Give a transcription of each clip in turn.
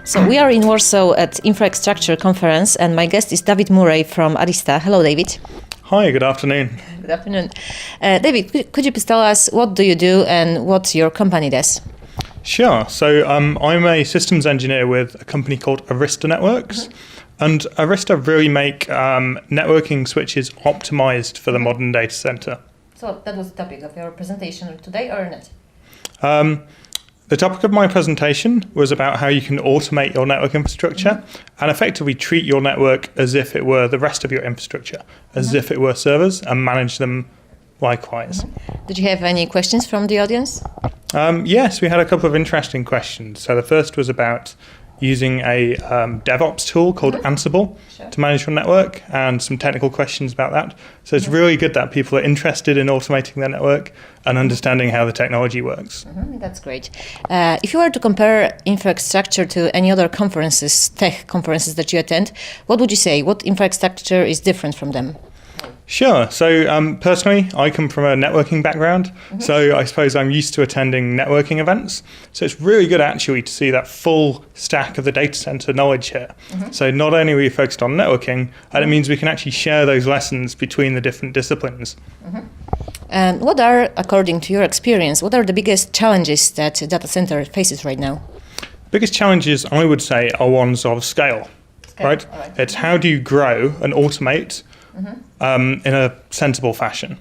So we are in Warsaw at InfraXstructure conference, and my guest is David Murray from Arista. Hello, David. Hi, good afternoon. Good afternoon. David, could you please tell us what do you do and what your company does? Sure. So I'm a systems engineer with a company called Arista Networks. And Arista really make networking switches optimized for the modern data center. So that was the topic of your presentation today, or not? The topic of my presentation was about how you can automate your network infrastructure and effectively treat your network as if it were the rest of your infrastructure, as if it were servers, and manage them likewise. Did you have any questions from the audience? Yes, we had a couple of interesting questions. So the first was about using a DevOps tool called Ansible to manage your network, and some technical questions about that. So it's really good that people are interested in automating their network and understanding how the technology works. That's great. If you were to compare InfraXstructure to any other conferences, tech conferences that you attend, what would you say? What InfraXstructure is different from them? Sure. So personally, I come from a networking background, so I suppose I'm used to attending networking events. So it's really good actually to see that full stack of the data center knowledge here. So not only are we focused on networking, and it means we can actually share those lessons between the different disciplines. And what are, according to your experience, what are the biggest challenges that a data center faces right now? Biggest challenges, I would say, are ones of scale. Right? It's how do you grow and automate in a sensible fashion.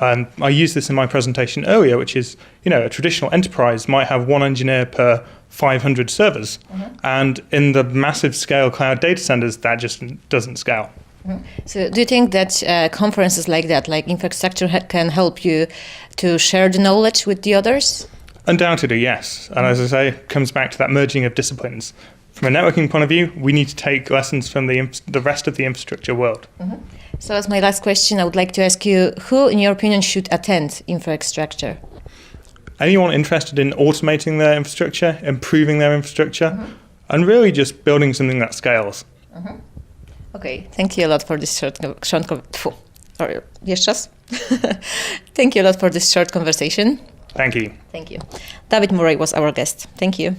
And I used this in my presentation earlier, which is, a traditional enterprise might have one engineer per 500 servers. And in the massive scale cloud data centers, that just doesn't scale. So do you think that conferences like that, like InfraXstructure, can help you to share the knowledge with the others? Undoubtedly, yes. And as I say, it comes back to that merging of disciplines. From a networking point of view, we need to take lessons from the rest of the infrastructure world. So as my last question, I would like to ask you, who, in your opinion, should attend InfraXstructure? Anyone interested in automating their infrastructure, improving their infrastructure, and really just building something that scales. Okay, thank you a lot for this Thank you a lot for this short conversation. Thank you. Thank you. David Murray was our guest. Thank you.